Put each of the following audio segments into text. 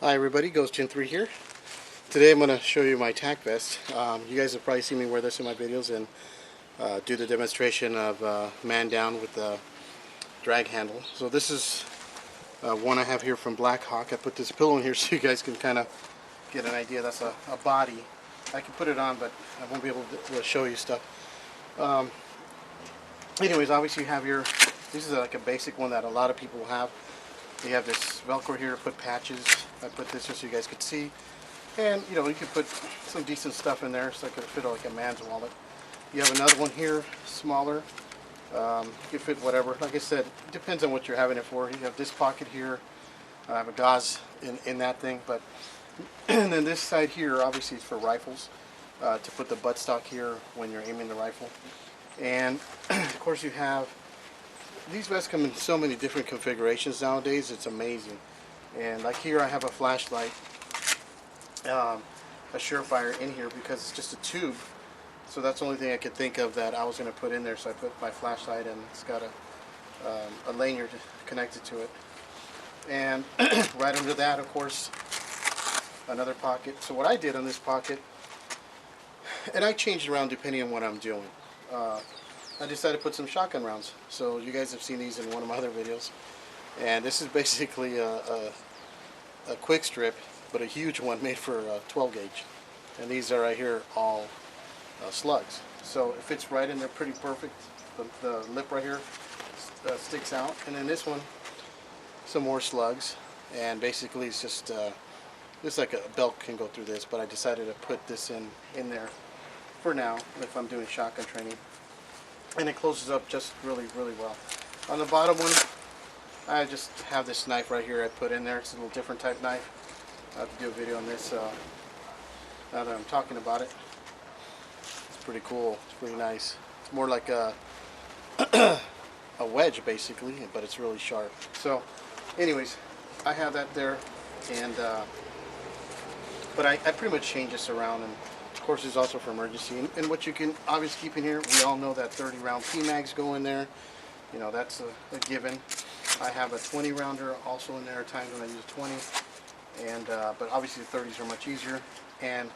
Hi everybody, Ghost Gen 3 here. Today I'm going to show you my tack vest. You guys have probably seen me wear this in my videos and do the demonstration of man down with the drag handle. So this is one I have here from Blackhawk. I put this pillow in here so you guys can kind of get an idea. That's a body. I can put it on, but I won't be able to show you stuff. Anyways, obviously you have your, this is like a basic one that a lot of people have. You have this Velcro here to put patches. I put this just so you guys could see. And, you know, you could put some decent stuff in there so it could fit like a man's wallet. You have another one here, smaller. You can fit whatever. Like I said, it depends on what you're having it for. You have this pocket here. I have a gauze in that thing. But and then this side here, obviously, is for rifles. To put the buttstock here when you're aiming the rifle. And, of course, you have... These vests come in so many different configurations nowadays. It's amazing. And like here I have a flashlight, a Surefire in here because it's just a tube. So that's the only thing I could think of that I was going to put in there. So I put my flashlight and it's got a lanyard connected to it. And right under that, of course, another pocket. So what I did on this pocket, and I changed around depending on what I'm doing. I decided to put some shotgun rounds. So you guys have seen these in one of my other videos. And this is basically a quick strip, but a huge one made for 12 gauge. And these are right here all slugs. So it fits right in there pretty perfect. The lip right here sticks out. And then this one, some more slugs. And basically it's just, like a belt can go through this, but I decided to put this in there for now if I'm doing shotgun training. And it closes up just really well. On the bottom one, I just have this knife right here I put in there. It's a little different type knife. I have to do a video on this now that I'm talking about it. It's pretty cool. It's pretty nice. It's more like a a wedge basically, but it's really sharp. So anyways, I have that there, and but I pretty much change this around. And of course, it's also for emergency. And what you can obviously keep in here, we all know that 30 round P-mags go in there. You know, that's a given. I have a 20 rounder also in there at times when I use 20. And but obviously the 30s are much easier. And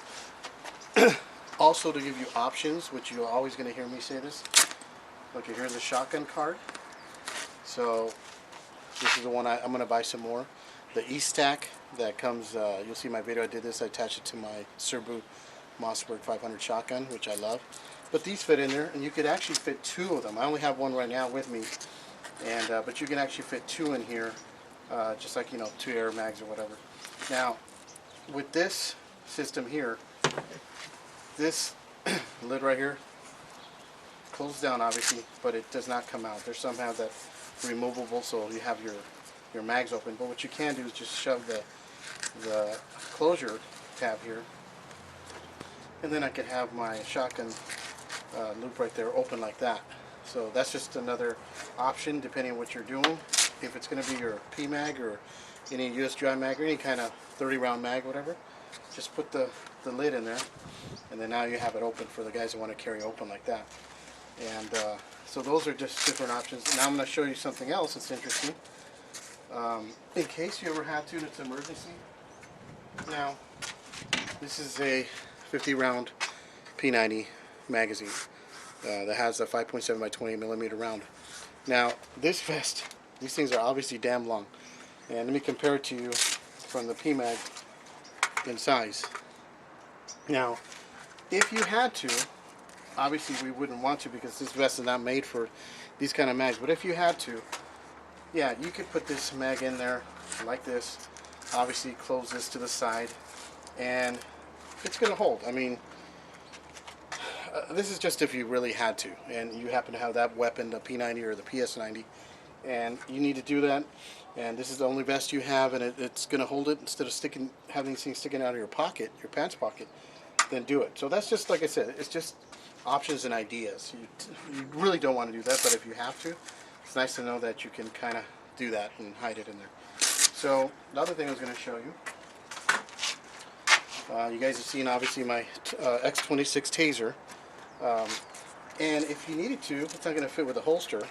also to give you options, which you're always going to hear me say this. Okay, here's a shotgun card. So this is the one I'm going to buy some more. The E-Stack that comes, you'll see my video, I did this, I attached it to my Serbu Mossberg 500 shotgun, which I love. But these fit in there, and you could actually fit two of them. I only have one right now with me, and but you can actually fit two in here, just like, you know, 2 air mags or whatever. Now, with this system here, this lid right here closes down obviously, but it does not come out. There's some have that removable, so you have your mags open. But what you can do is just shove the closure tab here. And then I could have my shotgun loop right there open like that. So that's just another option depending on what you're doing. If it's going to be your P-mag or any USGI mag or any kind of 30 round mag, whatever, just put the lid in there, and then now you have it open for the guys that want to carry open like that. And so those are just different options. Now I'm going to show you something else that's interesting. In case you ever have to, and it's an emergency. Now, this is a 50 round P90 magazine that has a 5.7 by 20 millimeter round. Now this vest, these things are obviously damn long, and let me compare it to you from the P-mag in size. Now if you had to, obviously we wouldn't want to because this vest is not made for these kind of mags, but if you had to, yeah, you could put this mag in there like this, obviously close this to the side, and it's going to hold. I mean, this is just if you really had to, and you happen to have that weapon, the P90 or the PS90, and you need to do that, and this is the only vest you have, and it's going to hold it instead of having these things sticking out of your pocket, your pants pocket, then do it. So that's just, like I said, it's just options and ideas. You really don't want to do that, but if you have to, it's nice to know that you can kind of do that and hide it in there. So the other thing I was going to show you, you guys have seen obviously my X26 taser, and if you needed to, it's not going to fit with a holster.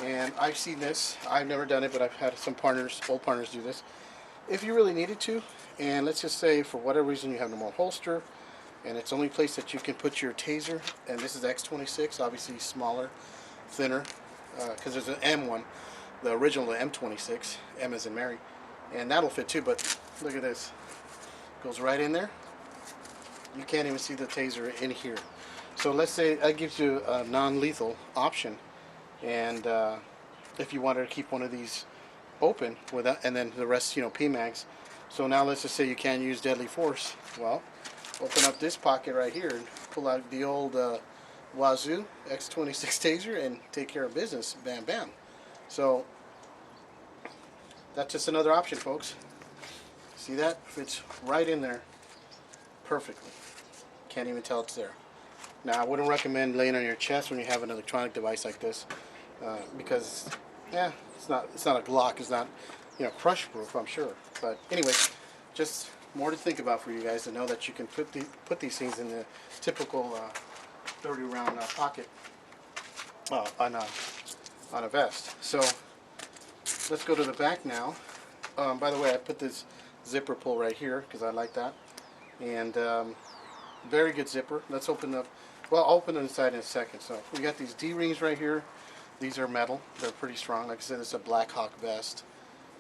And I've seen this. I've never done it, but I've had some partners, old partners, do this. if you really needed to, and let's just say for whatever reason you have no more holster, and it's the only place that you can put your taser, and this is X26, obviously smaller, thinner, because there's an M one, the original the M26, M as in Mary, and that'll fit too. But look at this, goes right in there. You can't even see the taser in here. So let's say that gives you a non-lethal option, and if you wanted to keep one of these open without, and then the rest, you know, PMags. So now let's just say you can't use deadly force. Well, open up this pocket right here and pull out the old Wazoo X26 taser and take care of business. Bam, bam. So that's just another option, folks. See that? Fits right in there perfectly. Can't even tell it's there. Now, I wouldn't recommend laying on your chest when you have an electronic device like this, because, yeah, it's not a Glock. It's not, you know, crush proof, I'm sure. But anyway, just more to think about for you guys to know that you can put these things in the typical 30 round pocket on a vest. So let's go to the back now. By the way, I put this zipper pull right here because I like that, and very good zipper. Let's open up. Well, I'll open it inside in a second. So we got these D-rings right here. These are metal. They're pretty strong. Like I said, it's a Blackhawk vest.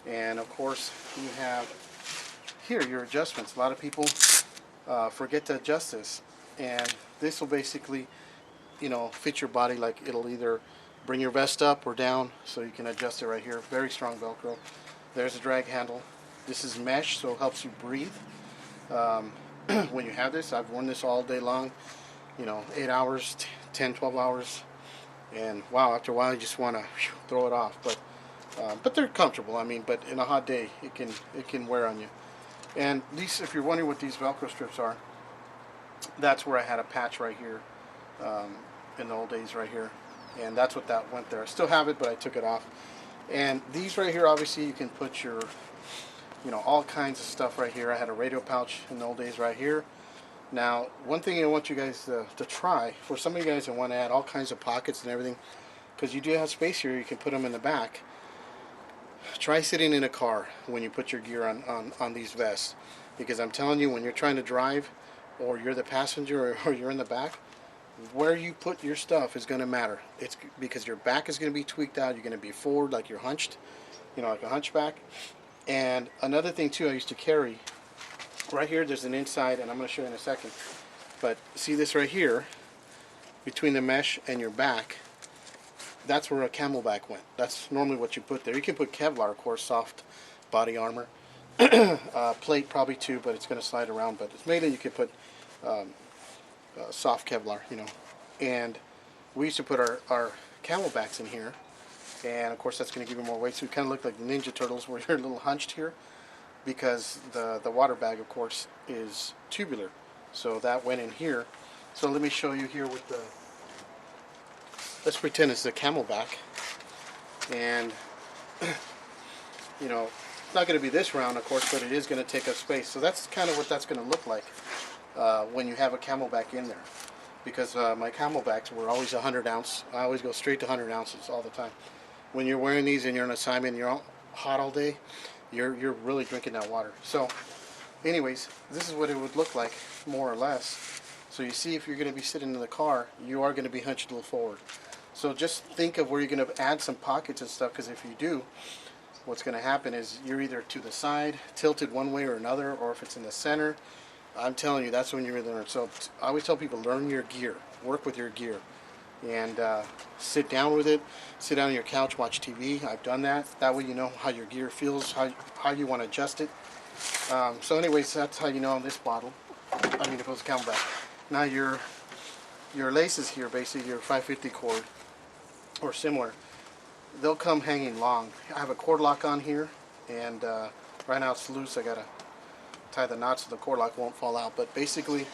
And of course, you have here your adjustments. A lot of people forget to adjust this, and this will basically, you know, fit your body. Like it'll either bring your vest up or down, so you can adjust it right here. Very strong Velcro. There's a drag handle. This is mesh, so it helps you breathe. When you have this, I've worn this all day long, you know, 8 hours, 10, 12 hours, and wow, after a while you just want to throw it off. But they're comfortable. I mean, but in a hot day, it can wear on you. And these, if you're wondering what these Velcro strips are, that's where I had a patch right here in the old days right here, and that's what that went there. I still have it, but I took it off. And these right here, obviously, you can put your, you know, all kinds of stuff right here. I had a radio pouch in the old days right here. Now, one thing I want you guys to try, for some of you guys that want to add all kinds of pockets and everything, because you do have space here, you can put them in the back. Try sitting in a car when you put your gear on these vests, because I'm telling you, when you're trying to drive, or you're the passenger, or you're in the back, where you put your stuff is going to matter. It's because your back is going to be tweaked out. You're going to be forward like you're hunched, you know, like a hunchback. And another thing too, I used to carry right here. There's an inside, and I'm going to show you in a second. But see this right here, between the mesh and your back, that's where a camelback went. That's normally what you put there. You can put Kevlar, of course, soft body armor, plate probably too, but it's going to slide around. But it's mainly you can put soft Kevlar, you know. And we used to put our camelbacks in here, and of course that's going to give you more weight. So we kind of look like the Ninja Turtles, where you're a little hunched here, because the water bag, of course, is tubular. So that went in here. So let me show you here with the. Let's pretend it's the camelback, and you know, it's not going to be this round, of course, but it is going to take up space. So that's kind of what that's going to look like when you have a camelback in there. Because my camelbacks were always 100 ounce. I always go straight to 100 ounces all the time. When you're wearing these and you're on assignment and you're hot all day, you're really drinking that water. So anyways, this is what it would look like, more or less. So you see, if you're going to be sitting in the car, you are going to be hunched a little forward. So just think of where you're going to add some pockets and stuff, because if you do, what's going to happen is you're either to the side, tilted one way or another, or if it's in the center, I'm telling you, that's when you really learn. So I always tell people, learn your gear, work with your gear, and sit down with it. Sit down on your couch, watch TV. I've done that. That way you know how your gear feels, how you want to adjust it. So anyways, that's how you know on this bottle. I mean, if it was a camelback. Now your laces here, basically your 550 cord or similar, they'll come hanging long. I have a cord lock on here, and right now it's loose. I gotta tie the knots so the cord lock won't fall out. But basically,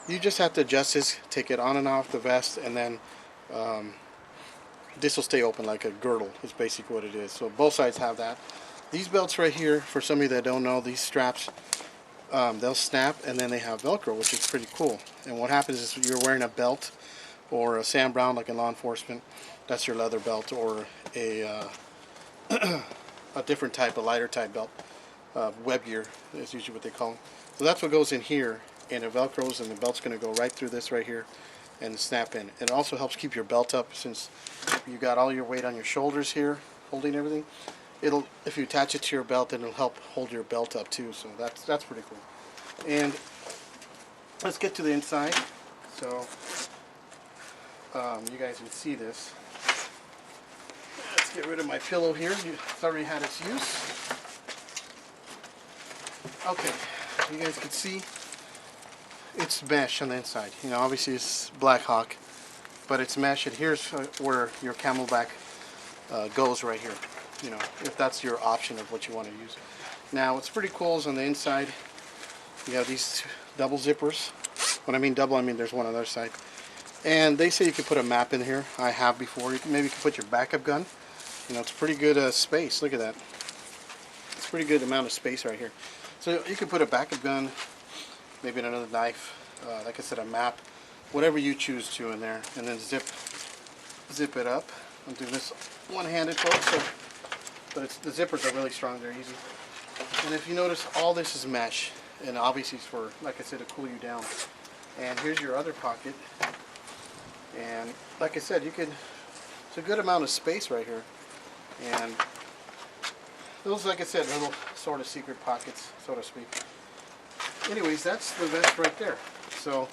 you just have to adjust this, take it on and off the vest, and then this will stay open like a girdle is basically what it is. So both sides have that. These belts right here, for some of you that don't know, these straps, they'll snap, and then they have Velcro, which is pretty cool. And what happens is you're wearing a belt or a Sam Browne, like in law enforcement, that's your leather belt, or a a different type, a lighter type belt. Web gear is usually what they call them. So that's what goes in here, and it velcros, and the belt's going to go right through this right here and snap in. It also helps keep your belt up, since you got all your weight on your shoulders here holding everything. It'll, if you attach it to your belt, then it'll help hold your belt up too. So that's pretty cool. And let's get to the inside. So you guys can see this. Let's get rid of my pillow here. It's already had its use. Okay, you guys can see it's mesh on the inside. You know, obviously it's Blackhawk, but it's mesh, and here's where your camelback goes right here. You know, if that's your option of what you want to use. Now, what's pretty cool is on the inside, you have these double zippers. When I mean double, I mean there's one on the other side. And they say you can put a map in here. I have before. Maybe you can put your backup gun. You know, it's pretty good space. Look at that. It's a pretty good amount of space right here. So you can put a backup gun, maybe another knife, like I said, a map, whatever you choose to in there, and then zip it up. I'm doing this one-handed, folks, so, but the zippers are really strong. They're easy. And if you notice, all this is mesh, and obviously it's for, like I said, to cool you down. And here's your other pocket, and like I said, it's a good amount of space right here. And those, like I said, little sort of secret pockets, so to speak. Anyways, that's the vest right there. So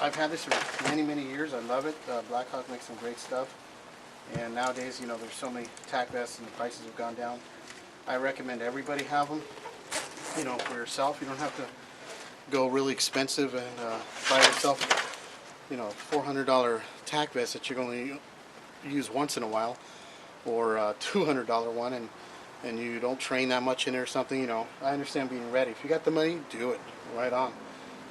I've had this for many, many years. I love it. Blackhawk makes some great stuff. And nowadays, you know, there's so many tack vests and the prices have gone down. I recommend everybody have them, you know, for yourself. You don't have to go really expensive and buy yourself, you know, $400 tack vest that you're going to use once in a while, or a $200 one, and you don't train that much in it or something. You know, I understand being ready. If you got the money, do it. Right on.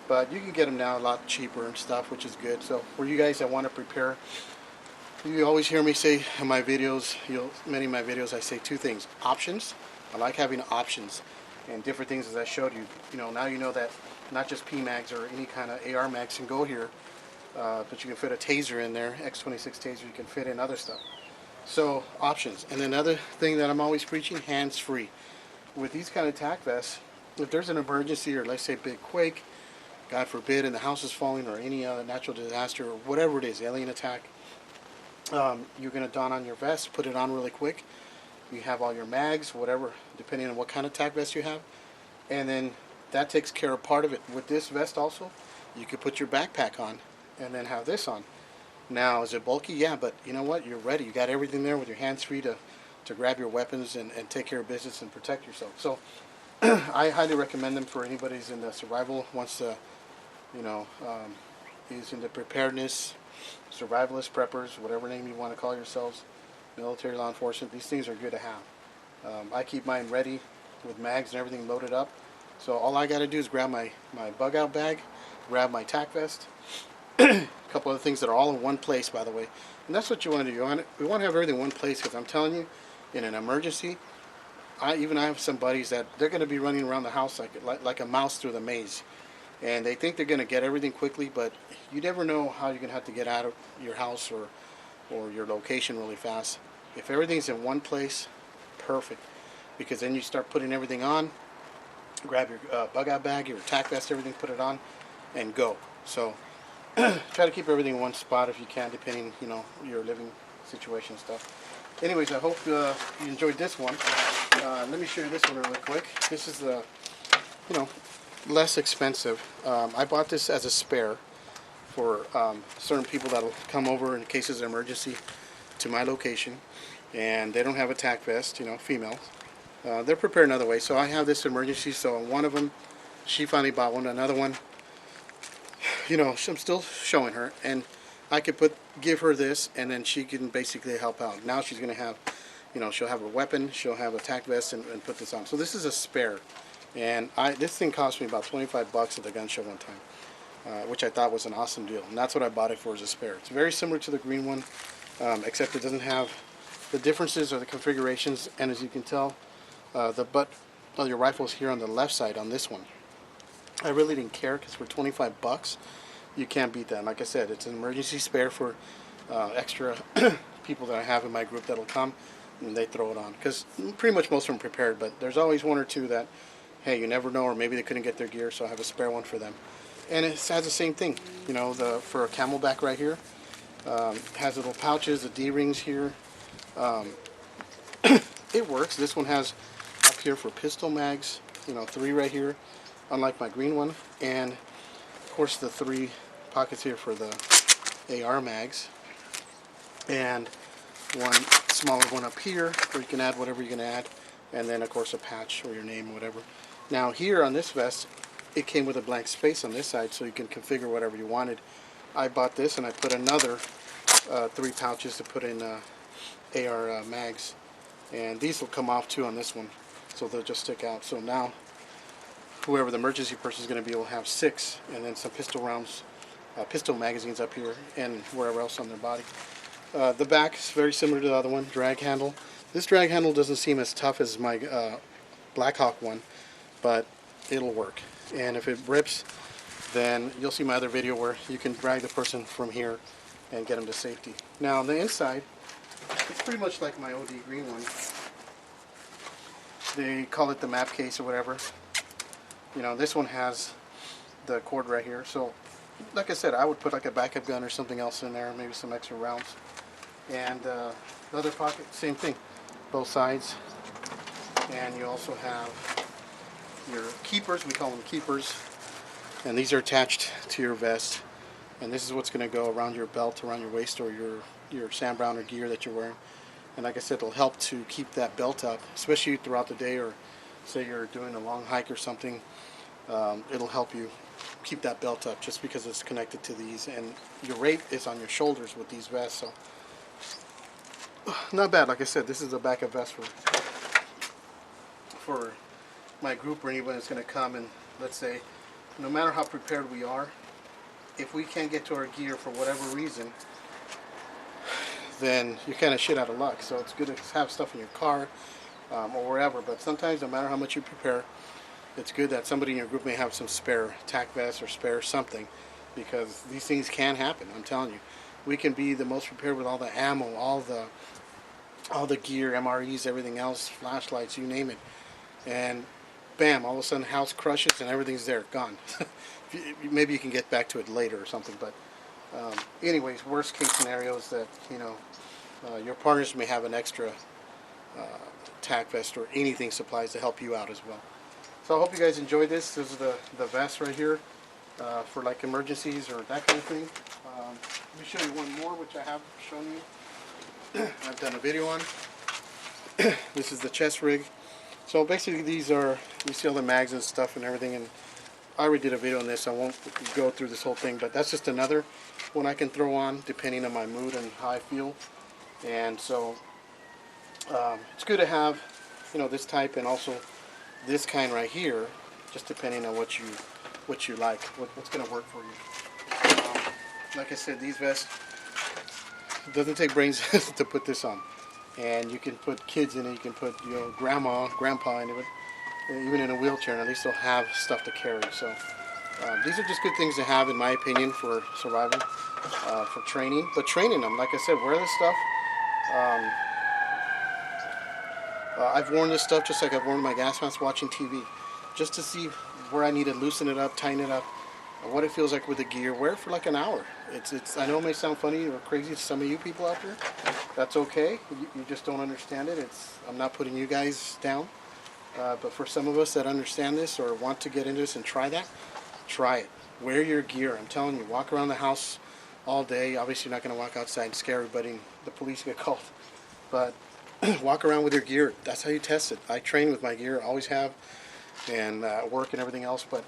But you can get them now a lot cheaper and stuff, which is good. So for you guys that want to prepare, you always hear me say in my videos, many of my videos, I say two things. Options. I like having options and different things, as I showed you. You know, now you know that not just P-mags or any kind of AR mags can go here, but you can fit a taser in there, X26 taser. You can fit in other stuff. So options. And another thing that I'm always preaching, hands-free. With these kind of tack vests, if there's an emergency, or let's say big quake, God forbid, and the house is falling, or any other natural disaster, or whatever it is, alien attack, you're going to don on your vest, put it on really quick. You have all your mags, whatever, depending on what kind of tack vest you have, and then that takes care of part of it. With this vest also, you could put your backpack on and then have this on. Now, is it bulky? Yeah, but you know what? You're ready. You got everything there with your hands free to grab your weapons and take care of business and protect yourself. So I highly recommend them for anybody who's in the survival, wants to, you know, is into preparedness, survivalist, preppers, whatever name you want to call yourselves, military, law enforcement. These things are good to have. I keep mine ready with mags and everything loaded up. So all I got to do is grab my bug out bag, grab my tack vest, a couple other things that are all in one place, by the way. And that's what you want to do. We want to have everything in one place, because I'm telling you, in an emergency, I have some buddies that they're going to be running around the house like a mouse through the maze. And they think they're going to get everything quickly, but you never know how you're going to have to get out of your house or your location really fast. If everything's in one place, perfect. Because then you start putting everything on, grab your bug out bag, your tack vest, everything, put it on, and go. So try to keep everything in one spot if you can, depending, you know, your living situation and stuff. Anyways, I hope you enjoyed this one. Let me show you this one really quick. This is the, you know, less expensive. I bought this as a spare for certain people that'll come over in cases of emergency to my location, and they don't have a tack vest, you know, females. They're prepared another way. So I have this emergency. So one of them, she finally bought one. Another one, you know, I'm still showing her, and I could give her this, and then she can basically help out. Now she's going to have, you know, she'll have a weapon, she'll have a tack vest, and put this on. So this is a spare, and this thing cost me about 25 bucks at the gun show one time, which I thought was an awesome deal, and that's what I bought it for, as a spare. It's very similar to the green one, except it doesn't have the differences or the configurations, and as you can tell, the butt of your rifle is here on the left side on this one. I really didn't care, because for 25 bucks, you can't beat that. Like I said, it's an emergency spare for extra people that I have in my group that'll come. and they throw it on, because pretty much most of them prepared, but there's always one or two that, hey, you never know, or maybe they couldn't get their gear, so I have a spare one for them. And it has the same thing, you know, for a camelback right here, has little pouches, the D-rings here. It works. This one has up here for pistol mags, you know, 3 right here, unlike my green one, and of course the 3 pockets here for the AR mags, and one smaller one up here where you can add whatever you're going to add, and then of course a patch or your name or whatever. Now here on this vest, it came with a blank space on this side, so you can configure whatever you wanted. I bought this and I put another 3 pouches to put in AR mags, and these will come off too on this one, so they'll just stick out. So now whoever the emergency person is going to be will have 6, and then some pistol rounds, pistol magazines up here and wherever else on their body. The back is very similar to the other one, drag handle. This drag handle doesn't seem as tough as my Blackhawk one, but it'll work. And if it rips, then you'll see my other video where you can drag the person from here and get them to safety. Now on the inside, it's pretty much like my OD green one. They call it the map case or whatever. You know, this one has the cord right here. So, like I said, I would put like a backup gun or something else in there, maybe some extra rounds. And the other pocket, same thing, both sides. And you also have your keepers, we call them keepers. And these are attached to your vest. And this is what's going to go around your belt, around your waist, or your Sam Browner gear that you're wearing. And like I said, it'll help to keep that belt up, especially throughout the day, or say you're doing a long hike or something. It'll help you keep that belt up just because it's connected to these. And your weight is on your shoulders with these vests, so not bad. Like I said, this is a backup vest for my group or anyone that's going to come. And let's say, no matter how prepared we are, if we can't get to our gear for whatever reason, then you're kind of shit out of luck. So it's good to have stuff in your car or wherever. But sometimes, no matter how much you prepare, it's good that somebody in your group may have some spare tack vest or spare something, because these things can happen. I'm telling you, we can be the most prepared with all the ammo, all the gear, MREs, everything else, flashlights, you name it, and bam, all of a sudden house crushes and everything's there, gone. Maybe you can get back to it later or something, but anyways, worst case scenario is that, you know, your partners may have an extra tack vest or anything, supplies to help you out as well. So I hope you guys enjoyed this. This is the vest right here for like emergencies or that kind of thing. Let me show you one more, which I have shown you. I've done a video on. This is the chest rig. So basically these are, you see all the mags and stuff and everything, and I already did a video on this. I won't go through this whole thing, but that's just another one I can throw on depending on my mood and how I feel. And so it's good to have, you know, this type, and also this kind right here, just depending on what you like, what's going to work for you. Like I said, these vests, it doesn't take brains to put this on, and you can put kids in it, you can put, you know, grandma, grandpa in it, even in a wheelchair, and at least they'll have stuff to carry. So these are just good things to have, in my opinion, for surviving, for training. But training them, like I said, wear this stuff. I've worn this stuff just like I've worn my gas mask watching TV, just to see where I need to loosen it up, tighten it up, what it feels like with the gear. Wear it for like an hour. It's I know it may sound funny or crazy to some of you people out there. That's okay. You just don't understand it. I'm not putting you guys down. But for some of us that understand this or want to get into this and try that, try it. Wear your gear. I'm telling you, walk around the house all day. Obviously, you're not going to walk outside and scare everybody and the police get called. But walk around with your gear. That's how you test it. I train with my gear, always have, and work and everything else. But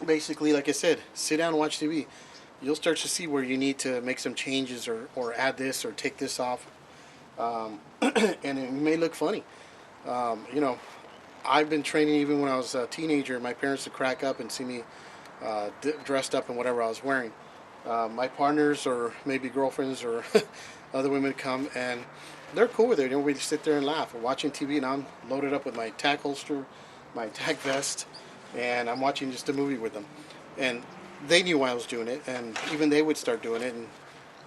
basically, like I said, sit down and watch TV. You'll start to see where you need to make some changes or add this or take this off. And it may look funny. You know, I've been training even when I was a teenager. My parents would crack up and see me dressed up in whatever I was wearing. My partners or maybe girlfriends or other women come and they're cool with it. You know, we just sit there and laugh. We're watching TV and I'm loaded up with my tack holster, my tack vest, and I'm watching just a movie with them. And they knew why I was doing it, and even they would start doing it, and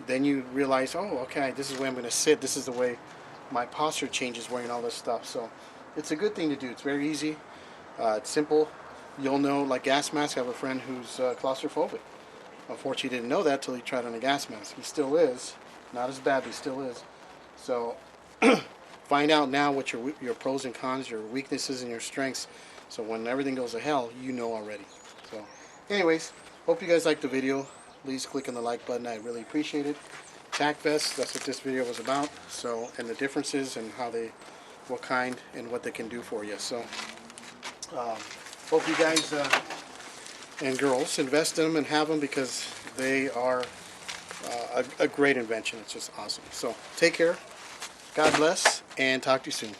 then you realize, oh, okay, this is the way I'm going to sit. This is the way my posture changes wearing all this stuff. So it's a good thing to do. It's very easy. It's simple. You'll know, like gas mask. I have a friend who's claustrophobic. Unfortunately, he didn't know that till he tried on a gas mask. He still is. Not as bad, but he still is. So find out now what your pros and cons, your weaknesses and your strengths. So when everything goes to hell, you know already. So anyways, hope you guys liked the video. Please click on the like button. I really appreciate it. Tac vests, that's what this video was about. So, and the differences and how they, what kind and what they can do for you. So hope you guys and girls invest in them and have them, because they are a great invention. It's just awesome. So take care. God bless, and talk to you soon.